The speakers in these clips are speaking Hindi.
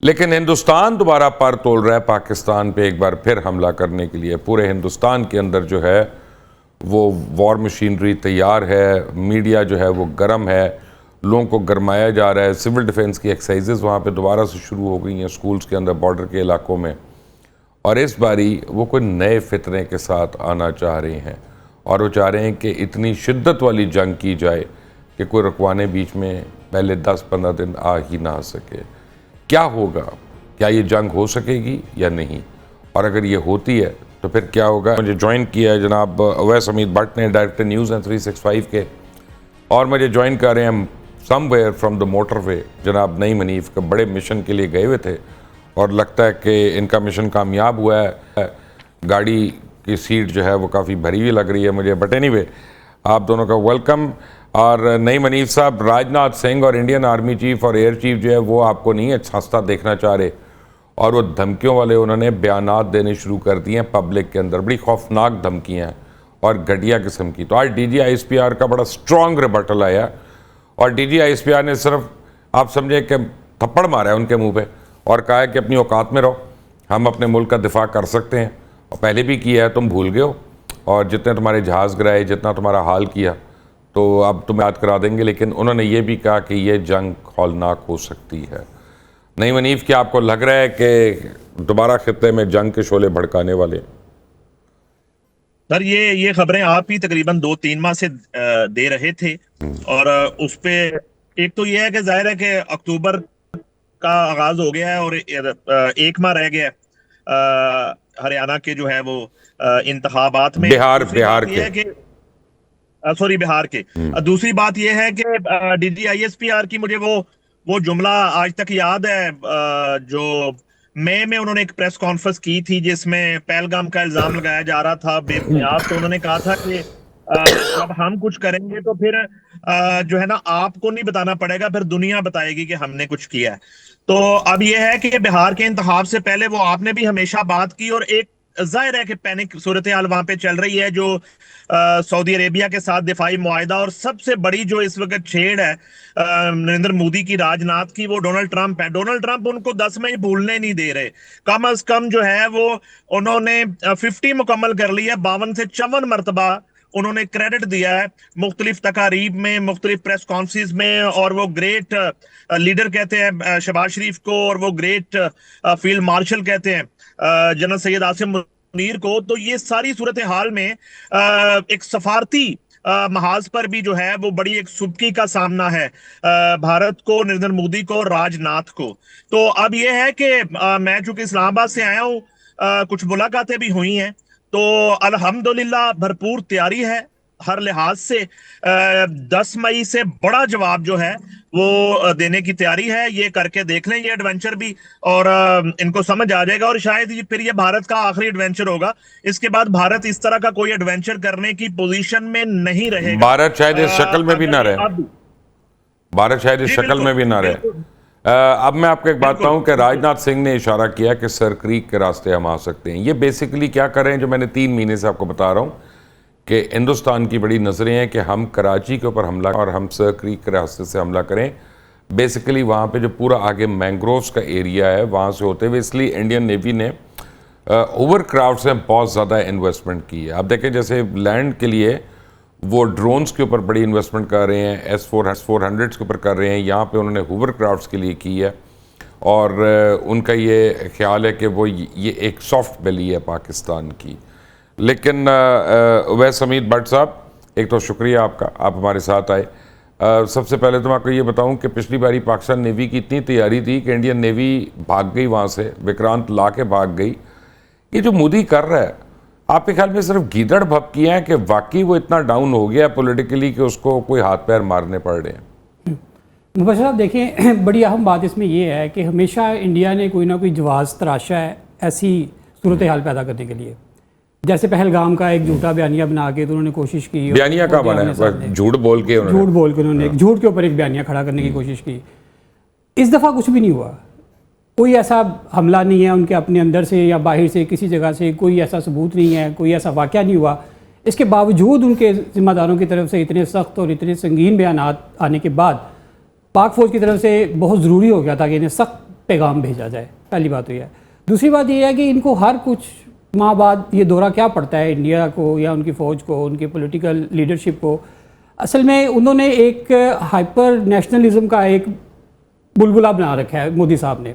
लेकिन हिंदुस्तान दोबारा पर तोल रहा है पाकिस्तान पे एक बार फिर हमला करने के लिए। पूरे हिंदुस्तान के अंदर जो है वो वॉर मशीनरी तैयार है, मीडिया जो है वो गर्म है, लोगों को गरमाया जा रहा है। सिविल डिफेंस की एक्सरसाइजेज वहाँ पे दोबारा से शुरू हो गई हैं स्कूल्स के अंदर, बॉर्डर के इलाकों में। और इस बारी वो कोई नए फितरे के साथ आना चाह रहे हैं और वो चाह रहे हैं कि इतनी शिद्दत वाली जंग की जाए कि कोई रुकवाने बीच में पहले 10-15 दिन आ ही ना सके। क्या होगा? क्या ये जंग हो सकेगी या नहीं? और अगर ये होती है तो फिर क्या होगा? मुझे ज्वाइन किया है जनाब अवैस हमीद भट्ट ने, डायरेक्टर न्यूज़ एंड 365 के, और मुझे ज्वाइन कर रहे हैं समवेयर फ्रॉम द मोटरवे जनाब नईम हनीफ का। बड़े मिशन के लिए गए हुए थे और लगता है कि इनका मिशन कामयाब हुआ है। गाड़ी की सीट जो है वो काफ़ी भरी हुई लग रही है मुझे, बट एनीवे आप दोनों का वेलकम। और नईम हनीफ साहब, राजनाथ सिंह और इंडियन आर्मी चीफ और एयर चीफ जो है वो आपको नहीं हंसता देखना चाह रहे और वो धमकियों वाले उन्होंने बयानात देने शुरू कर दिए हैं पब्लिक के अंदर। बड़ी खौफनाक धमकियाँ हैं और घटिया किस्म की। तो आज DG ISPR का बड़ा स्ट्रॉन्ग रिबटल आया और DG ISPR ने सिर्फ आप समझे कि थप्पड़ मारा है उनके मुंह पे और कहा है कि अपनी औकात में रहो, हम अपने मुल्क का दिफा कर सकते हैं और पहले भी किया है, तुम भूल गए हो। और जितने तुम्हारे जहाज़ गिराए, जितना तुम्हारा हाल किया, तो अब तुम्हें याद करा देंगे। लेकिन उन्होंने ये भी कहा कि ये जंग हौलनाक हो सकती है। नईम हनीफ, क्या आपको लग रहा है कि दोबारा खित्ते में जंग के शोले भड़काने वाले? सर, ये खबरें आप ही तकरीबन 2-3 माह से दे रहे थे और उस पे एक तो ये है कि जाहिर है कि अक्टूबर का आगाज हो गया है और 1 माह रह गया है हरियाणा के जो है वो इंतखाबात में। बिहार के दूसरी बात यह है कि DG ISPR की मुझे वो जुमला आज तक याद है जो मई में उन्होंने एक प्रेस कॉन्फ्रेंस की थी जिसमें पहलगाम का इल्जाम लगाया जा रहा था बेबुनियाद। तो उन्होंने कहा था कि अब हम कुछ करेंगे तो फिर जो है ना, आपको नहीं बताना पड़ेगा, फिर दुनिया बताएगी कि हमने कुछ किया है। तो अब यह है कि बिहार के इंतखाब से पहले वो आपने भी हमेशा बात की और एक जाहिर है कि पैनिक सूरत हाल वहां पे चल रही है जो सऊदी अरेबिया के साथ दिफाई मुआहिदा, और सबसे बड़ी जो इस वक्त छेड़ है नरेंद्र मोदी की, राजनाथ की, वो डोनाल्ड ट्रंप है। डोनाल्ड ट्रंप उनको 10 में ही भूलने नहीं दे रहे। कम अज कम जो है वो उन्होंने 50 मुकम्मल कर लिया, 52 से 54 मरतबा उन्होंने क्रेडिट दिया है मुख्तलिफ तकारीब में, मुख्तलिफ प्रेस कॉन्फ्रेंस में। और वो ग्रेट लीडर कहते हैं शहबाज शरीफ को, और वो ग्रेट फील्ड मार्शल कहते हैं जनरल सैयद आसिम मुनीर को। तो ये सारी सूरत हाल में एक सफारती महाज पर भी जो है वो बड़ी एक सुबकी का सामना है भारत को, नरेंद्र मोदी को, राजनाथ को। तो अब ये है कि मैं चूंकि इस्लामाबाद से आया हूँ, कुछ मुलाकातें भी हुई हैं, तो अल्हम्दुलिल्लाह भरपूर तैयारी है हर लिहाज से। 10 मई से बड़ा जवाब जो है वो देने की तैयारी है। ये करके देख लें ये एडवेंचर भी, और इनको समझ आ जाएगा और शायद फिर ये भारत का आखिरी एडवेंचर होगा। इसके बाद भारत इस तरह का कोई एडवेंचर करने की पोजीशन में नहीं रहेगा। भारत शायद इस शक्ल में भी ना रहे, भारत शायद इस शक्ल में भी ना रहे। अब मैं आपको एक बात बताऊं कि राजनाथ सिंह ने इशारा किया कि सर क्रीक के रास्ते हम आ सकते हैं। ये बेसिकली क्या कर रहे हैं, जो मैंने 3 महीने से आपको बता रहा हूं कि हिंदुस्तान की बड़ी नज़रें हैं कि हम कराची के ऊपर हमला और हम सर क्रीक के रास्ते से हमला करें। बेसिकली वहाँ पे जो पूरा आगे मैंग्रोव्स का एरिया है वहाँ से होते हुए, इसलिए इंडियन नेवी ने ओवरक्राफ्ट से बहुत ज़्यादा इन्वेस्टमेंट की है। आप देखें जैसे लैंड के लिए वो ड्रोन्स के ऊपर बड़ी इन्वेस्टमेंट कर रहे हैं, S-400 के ऊपर कर रहे हैं, यहाँ पे उन्होंने होवरक्राफ्ट्स के लिए की है। और उनका ये ख्याल है कि वो ये एक सॉफ्ट बेली है पाकिस्तान की। लेकिन अवैस हमीद भट्ट साहब, एक तो शुक्रिया आपका, आप हमारे साथ आए। सबसे पहले तो मैं आपको ये बताऊं कि पिछली बारी पाकिस्तान नेवी की इतनी तैयारी थी कि इंडियन नेवी भाग गई वहाँ से, विक्रांत ला के भाग गई। ये जो मोदी कर रहा है, आपके ख्याल में सिर्फ गीदड़ भपकियाँ हैं कि वाकई वो इतना डाउन हो गया पॉलिटिकली कि उसको कोई हाथ पैर मारने पड़ रहे हैं? मुबशर साहब देखें, बड़ी अहम बात इसमें यह है कि हमेशा इंडिया ने कोई ना कोई जवाज़ तराशा है ऐसी सूरत हाल पैदा करने के लिए। जैसे पहलगाम का एक झूठा बयानिया बना के तो उन्होंने कोशिश की, बयानिया का बना है, झूठ बोल के उन्होंने एक झूठ के ऊपर एक बयानिया खड़ा करने की कोशिश की। इस दफ़ा कुछ भी नहीं हुआ, कोई ऐसा हमला नहीं है उनके अपने अंदर से या बाहर से, किसी जगह से कोई ऐसा सबूत नहीं है, कोई ऐसा वाक़या नहीं हुआ। इसके बावजूद उनके ज़िम्मेदारों की तरफ से इतने सख्त और इतने संगीन बयानात आने के बाद पाक फ़ौज की तरफ से बहुत ज़रूरी हो गया था कि इन्हें सख्त पैगाम भेजा जाए। पहली बात तो यह है। दूसरी बात यह है कि इनको हर कुछ माह बाद ये दौरा क्या पड़ता है इंडिया को या उनकी फ़ौज को, उनकी पॉलिटिकल लीडरशिप को। असल में उन्होंने एक हाइपर नेशनलिज्म का एक बुलबुला बना रखा है मोदी साहब ने,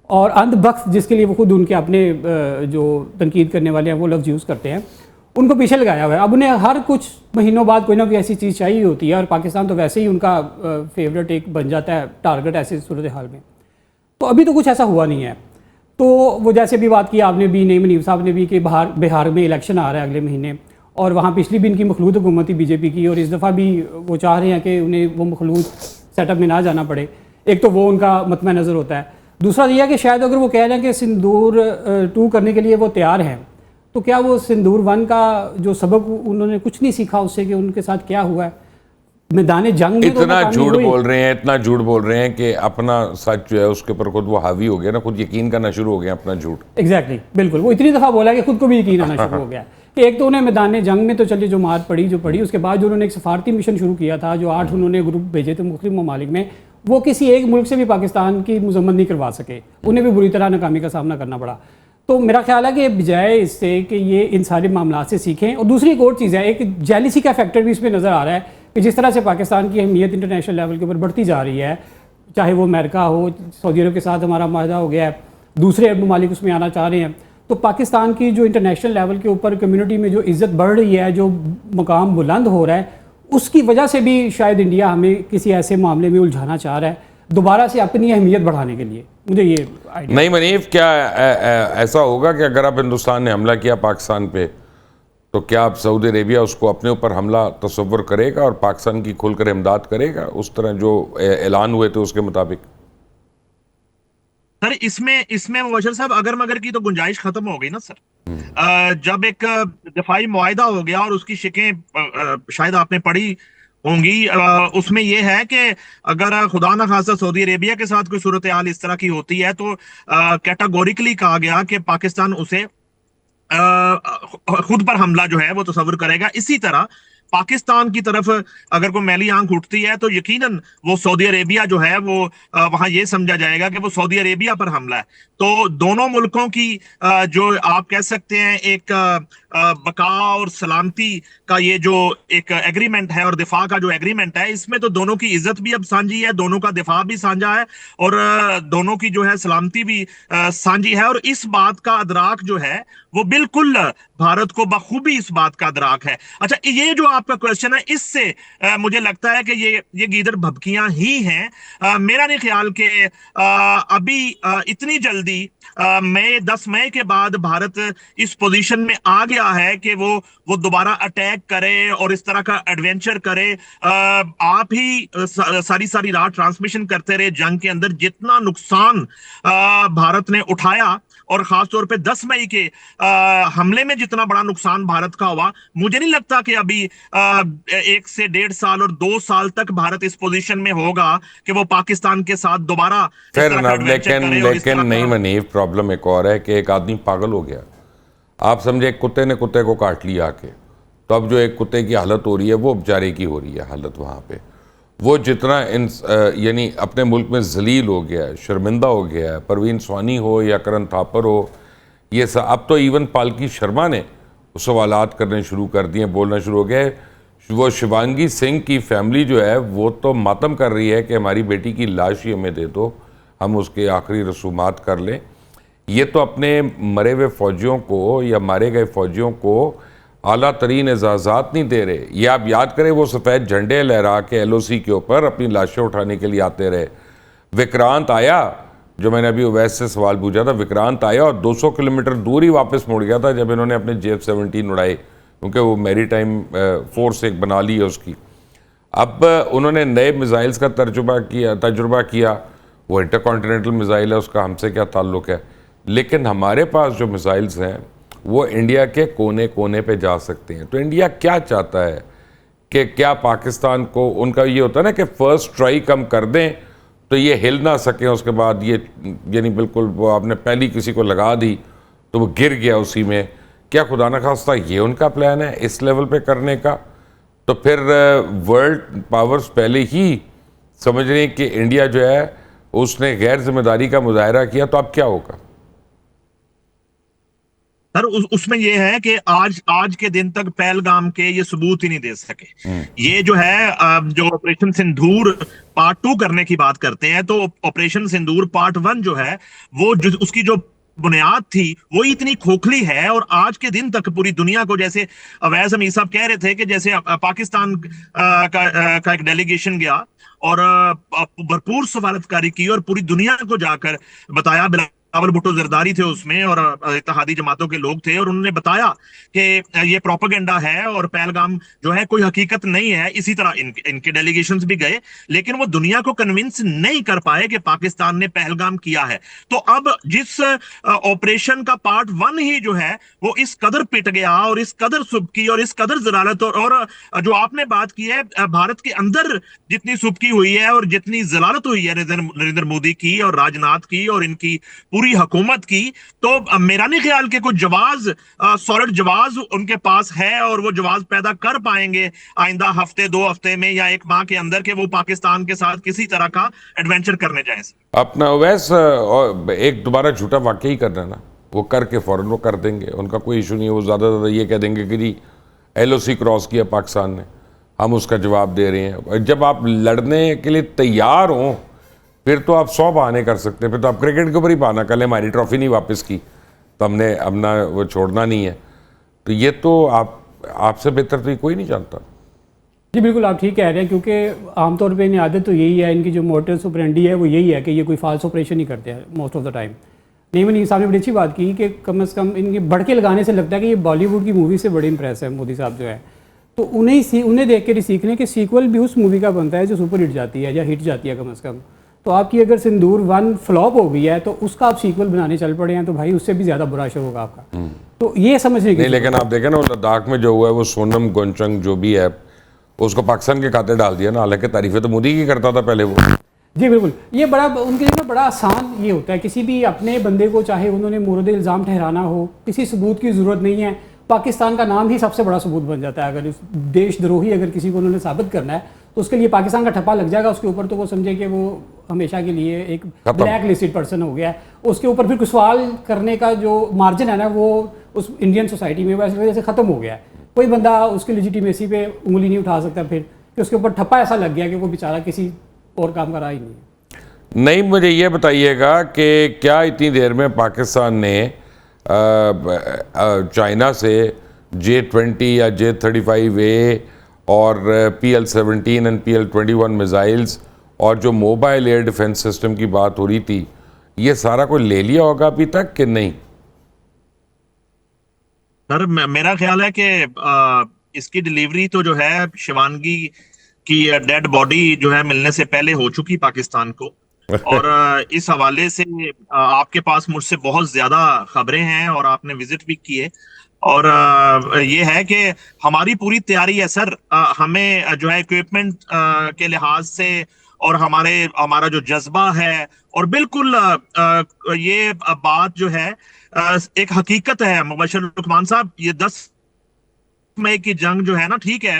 और अंधभक्त जिसके लिए वो खुद उनके अपने जो तनकीद करने वाले हैं वो लफ्ज़ यूज़ करते हैं, उनको पीछे लगाया हुआ है। अब उन्हें हर कुछ महीनों बाद कोई ना कोई ऐसी चीज़ चाहिए होती है, और पाकिस्तान तो वैसे ही उनका फेवरेट एक बन जाता है टारगेट ऐसी सूरत हाल में। तो अभी तो कुछ ऐसा हुआ नहीं है। तो वो जैसे भी बात की आपने भी, नईम मुनीब साहब ने भी, कि बिहार में इलेक्शन आ रहा है अगले महीने, और वहाँ पिछली भी इनकी मखलूत हुकूमत थी बीजेपी की, और इस दफ़ा भी वो चाह रहे हैं कि उन्हें वो मखलूत सेटअप में ना जाना पड़े। एक तो वो उनका मतम नज़र होता है। दूसरा यह है कि शायद अगर वो कह रहे हैं कि सिंदूर 2 करने के लिए वो तैयार हैं, तो क्या वो सिंदूर 1 का जो सबक उन्होंने कुछ नहीं सीखा उससे, कि उनके साथ क्या हुआ है मैदान जंग में। इतना झूठ बोल रहे हैं, इतना झूठ बोल रहे हैं कि अपना सच जो है उसके ऊपर खुद वो हावी हो गया ना, खुद यकीन करना शुरू हो गया अपना झूठ। एग्जैक्टली, बिल्कुल। वो इतनी दफ़ा बोला कि खुद को भी यकीन आना शुरू हो गया कि एक तो उन्हें मैदान जंग में तो चलिए जो मार पड़ी जो पड़ी, उसके बाद जो उन्होंने एक सफारती मिशन शुरू किया था, जो 8 उन्होंने ग्रुप भेजे थे मुख्तलिफ ममालिक में, वो किसी एक मुल्क से भी पाकिस्तान की मजम्मत नहीं करवा सके, उन्हें भी बुरी तरह नाकामी का सामना करना पड़ा। तो मेरा ख्याल है कि बजाय इससे कि ये इन सारे मामला से सीखें। और दूसरी एक और चीज़ है, एक जेलिसी का फैक्टर भी इसमें नज़र आ रहा है कि जिस तरह से पाकिस्तान की अहमियत इंटरनेशनल लेवल के ऊपर बढ़ती जा रही है, चाहे वो अमेरिका हो, सऊदी अरब के साथ हमारा माहदा हो गया है, दूसरे अरब ममालिक उसमें आना चाह रहे हैं, तो पाकिस्तान की जो इंटरनेशनल लेवल के ऊपर कम्युनिटी में जो इज़्ज़त बढ़ रही है, जो मकाम बुलंद हो रहा है, उसकी वजह से भी शायद इंडिया हमें किसी ऐसे मामले में उलझाना चाह रहा है दोबारा से अपनी अहमियत बढ़ाने के लिए। मुझे ये नहीं मनीफ, क्या ऐसा होगा कि अगर अब हिंदुस्तान ने हमला किया पाकिस्तान पे, तो क्या अब सऊदी अरेबिया उसको अपने ऊपर हमला तस्वर करेगा और पाकिस्तान की खुलकर इमदाद करेगा उस तरह जो ऐलान हुए थे उसके मुताबिक? सर इसमें मुबशर साहब अगर मगर की तो गुंजाइश खत्म हो गई ना सर। जब एक दफाई मुआहिदा हो गया और उसकी शिकें शायद आपने पढ़ी होंगी, उसमें यह है कि अगर खुदा न खासा सऊदी अरेबिया के साथ कोई सूरत हाल इस तरह की होती है तो कैटेगोरिकली कहा गया कि पाकिस्तान उसे खुद पर हमला जो है वो तस्वर करेगा। इसी तरह पाकिस्तान की तरफ अगर कोई मैली आंख उठती है तो यकीनन वो सऊदी अरेबिया जो है वो वहां ये समझा जाएगा कि वो सऊदी अरेबिया पर हमला है। तो दोनों मुल्कों की जो आप कह सकते हैं एक बका और सलामती का ये जो एक एग्रीमेंट है और दिफा का जो एग्रीमेंट है, इसमें तो दोनों की इज्जत भी अब साझी है, दोनों का दिफा भी साझा है और दोनों की जो है सलामती भी साझी है। और इस बात का अदराक जो है वो बिल्कुल भारत को बखूबी इस बात का अदराक है। अच्छा, ये जो आपका क्वेश्चन है, इससे मुझे लगता है कि ये गीदड़ भभकियां ही हैं। मेरा नहीं ख्याल कि अभी इतनी जल्दी मई 10 मई के बाद भारत इस पोजीशन में आ गया है कि वो दोबारा अटैक करे और इस तरह का एडवेंचर करे। आप ही सारी रात ट्रांसमिशन करते रहे जंग के अंदर, जितना नुकसान भारत ने उठाया और खासतौर पे 10 मई के हमले में जितना बड़ा नुकसान भारत का हुआ, मुझे नहीं लगता कि अभी 1 से 1.5 साल और 2 साल तक भारत इस पोजीशन में होगा कि वो पाकिस्तान के साथ दोबारा। लेकिन नहीं मनीफ, प्रॉब्लम एक और है कि एक आदमी पागल हो गया। आप समझे एक कुत्ते ने कुत्ते को काट लिया आके, तो अब जो एक कुत्ते की हालत हो रही है वो बेचारे की हो रही है हालत वहाँ पे। वो जितना यानी अपने मुल्क में जलील हो गया है, शर्मिंदा हो गया है, परवीन स्वानी हो या करण थापर हो, ये सब। अब तो इवन पालकी शर्मा ने सवालात करने शुरू कर दिए, बोलना शुरू हो गए। वो शिवांगी सिंह की फैमिली जो है वो तो मातम कर रही है कि हमारी बेटी की लाश ही हमें दे दो, हम उसके आखिरी रसूमात कर लें। ये तो अपने मरे हुए फ़ौजियों को या मारे गए फ़ौजियों को आला तरीन एजाज़ात नहीं दे रहे। ये आप याद करें, वो सफ़ेद झंडे लहरा के LOC के ऊपर अपनी लाशें उठाने के लिए आते रहे। विक्रांत आया, जो मैंने अभी अवैध से सवाल पूछा था, विक्रांत आया और 200 किलोमीटर दूर ही वापस मुड़ गया था जब इन्होंने अपने JF-17 उड़ाए, क्योंकि वो मैरी टाइम फोर्स एक बना ली है उसकी। अब उन्होंने नए मिज़ाइल्स का तजुर्बा किया। वो इंटरकॉन्टिनेंटल मिज़ाइल है, उसका हमसे क्या ताल्लुक़ है। लेकिन हमारे पास जो मिज़ाइल्स हैं वो इंडिया के कोने कोने पे जा सकते हैं। तो इंडिया क्या चाहता है कि क्या पाकिस्तान को, उनका ये होता है ना कि फ़र्स्ट ट्राई कम कर दें तो ये हिल ना सकें, उसके बाद ये यानी बिल्कुल वो आपने पहली किसी को लगा दी तो वो गिर गया उसी में। क्या खुदा न खास्ता ये उनका प्लान है इस लेवल पे करने का? तो फिर वर्ल्ड पावर्स पहले ही समझ रही हैं कि इंडिया जो है उसने गैर जिम्मेदारी का मुजाहरा किया, तो अब क्या होगा? सर उसमें ये है कि आज के दिन तक पहलगाम के ये सबूत ही नहीं दे सके। ये जो है जो ऑपरेशन सिंदूर पार्ट 2 करने की बात करते हैं, तो ऑपरेशन सिंदूर पार्ट 1 जो है वो उसकी जो बुनियाद थी वो इतनी खोखली है, और आज के दिन तक पूरी दुनिया को, जैसे अवैस अमीर साहब कह रहे थे कि जैसे पाकिस्तान का एक डेलीगेशन गया और भरपूर सफारतकारी की और पूरी दुनिया को जाकर बताया, बिलावल भुट्टो जरदारी थे उसमें और इत्तेहादी जमातों के लोग थे, और उन्होंने बताया कि ये प्रोपेगेंडा है और पहलगाम जो है कोई हकीकत नहीं है। इसी तरह इनके डेलीगेशंस भी गए, लेकिन वो दुनिया को कन्विंस नहीं कर पाए कि पाकिस्तान ने पहलगाम किया है। तो अब जिस ऑपरेशन का पार्ट 1 ही जो है वो इस कदर पिट गया और इस कदर सुबकी और इस कदर जलालत, और जो आपने बात की है भारत के अंदर जितनी सुबकी हुई है और जितनी जलालत हुई है नरेंद्र मोदी की और राजनाथ की और इनकी पूरी हुकूमत की, तो मेरा नहीं ख्याल कि कुछ जवाज सॉलिड जवाज उनके पास है और वो जवाज पैदा कर पाएंगे आइंदा हफ्ते 2 हफ्ते में या 1 माह के अंदर के वो पाकिस्तान के साथ किसी तरह का एडवेंचर करने जाएं। अपना वैसे एक दोबारा झूठा वाकई करना ना, वो करके फौरन वो कर देंगे, उनका कोई इशू नहीं है। वो ज़्यादा ये कह देंगे कि जी LOC क्रॉस किया पाकिस्तान ने, हम उसका जवाब दे रहे हैं। जब आप लड़ने के लिए तैयार हों फिर तो आप 100 बहाने कर सकते हैं। फिर तो आप क्रिकेट के ऊपर ही बहाना कर लें, हमारी ट्रॉफी नहीं वापस की तो हमने अपना वो छोड़ना नहीं है। तो ये तो आपसे बेहतर तो ये कोई नहीं जानता। जी बिल्कुल, आप ठीक कह रहे हैं, क्योंकि आमतौर पे इनकी आदत तो यही है, इनकी जो मोटर्स ऑपरेंडी है वो यही है कि ये कोई फाल्स ऑपरेशन ही करते हैं मोस्ट ऑफ द टाइम। नहीं, मैंने सामने बड़ी अच्छी बात की कि कम से कम इनकी बढ़ के लगाने से लगता है कि ये बॉलीवुड की मूवी से बड़ी इंप्रेस है मोदी साहब जो है। तो उन्हें देख कर ही सीख लें कि सीक्वल भी उस मूवी का बनता है जो सुपर हिट जाती है या हिट जाती है कम से कम। तो आपकी अगर सिंदूर 1 फ्लॉप हो गई है तो उसका आप सीक्वल बनाने चल पड़े हैं, तो भाई उससे भी ज़्यादा बुरा शो होगा आपका। तो ये समझने की नहीं, लेकिन आप देखें ना लद्दाख में जो हुआ है, वो सोनम गोंचंग जो भी है उसको पाकिस्तान के खाते डाल दिया ना, हालांकि तारीफें तो मोदी की करता था पहले वो। जी बिल्कुल, ये बड़ा उनके लिए बड़ा आसान ये होता है, किसी भी अपने बंदे को चाहे उन्होंने मुर्द इल्ज़ाम ठहराना हो, किसी सबूत की ज़रूरत नहीं है। पाकिस्तान का नाम ही सबसे बड़ा सबूत बन जाता है। अगर देशद्रोही अगर किसी को उन्होंने साबित करना है तो उसके लिए पाकिस्तान का ठप्पा लग जाएगा उसके ऊपर, तो वो समझे कि वो हमेशा के लिए एक ब्लैक लिस्टेड पर्सन हो गया है। उसके ऊपर फिर कुछ सवाल करने का जो मार्जिन है ना, वो उस इंडियन सोसाइटी में वैसे वजह से ख़त्म हो गया है। कोई बंदा उसकी लेजिटिमेसी पे उंगली नहीं उठा सकता फिर कि उसके ऊपर ठप्पा ऐसा लग गया कि वो बेचारा किसी और काम का रहा ही नहीं। नहीं, मुझे ये बताइएगा कि क्या इतनी देर में पाकिस्तान ने चाइना से J-20 या J-35A और PL-17 एंड PL-21 मिसाइल्स और जो मोबाइल एयर डिफेंस सिस्टम की बात हो रही थी, ये सारा कोई ले लिया होगा अभी तक कि नहीं? सर मेरा ख्याल है कि इसकी डिलीवरी तो जो है शिवानगी की डेड बॉडी जो है मिलने से पहले हो चुकी पाकिस्तान को। और इस हवाले से आपके पास मुझसे बहुत ज्यादा खबरें हैं और आपने विजिट भी किए, और ये है कि हमारी पूरी तैयारी है सर। हमें जो है इक्विपमेंट के लिहाज से और हमारा जो जज्बा है, और बिल्कुल ये बात जो है एक हकीकत है मुबशर लुकमान साहब। ये 10 मई की जंग जो है ना, ठीक है,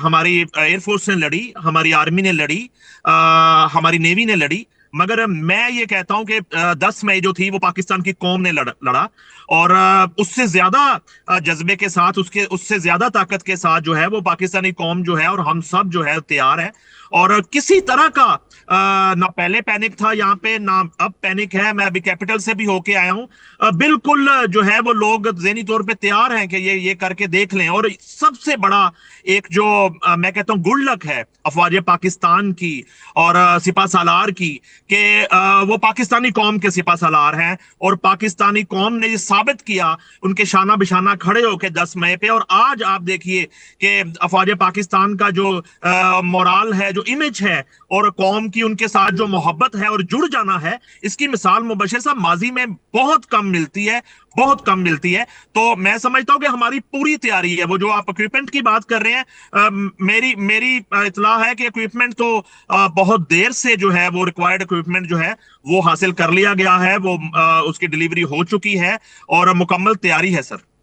हमारी एयरफोर्स ने लड़ी, हमारी आर्मी ने लड़ी, हमारी नेवी ने लड़ी, मगर मैं ये कहता हूं कि 10 मई जो थी वो पाकिस्तान की कौम ने लड़ा, और उससे ज्यादा जज्बे के साथ, उससे ज्यादा ताकत के साथ जो है वो पाकिस्तानी कौम जो है और हम सब जो है तैयार है। और किसी तरह का ना पहले पैनिक था यहाँ पे, ना अब पैनिक है। मैं अभी कैपिटल से भी होके आया हूँ। बिल्कुल जो है वो लोग ज़हनी तौर पे तैयार हैं कि ये करके देख लें। और सबसे बड़ा एक जो मैं कहता हूँ गुड लक है अफवाज पाकिस्तान की और सिपा सालार की, कि वो पाकिस्तानी कौम के सिपा सालार हैं, और पाकिस्तानी कौम ने ये साबित किया उनके शाना बिशाना खड़े होके 10 मई पे। और आज आप देखिए कि अफवाज पाकिस्तान का जो मोराल है, जो इमेज है, और कौम की उनके साथ जो मोहब्बत है और जुड़ जाना है, इसकी मिसाल मुबशर साहब माजी में बहुत कम मिलती है, बहुत कम मिलती है। तो मैं समझता हूं कि हमारी पूरी तैयारी है। वो जो आप इक्विपमेंट की बात कर रहे हैं, मेरी इत्तला है कि इक्विपमेंट तो बहुत देर से जो है वो रिक्वायर्ड इक्विपमेंट जो है वो हासिल कर लिया गया है, वो उसकी डिलीवरी हो चुकी है और मुकम्मल तैयारी है सर।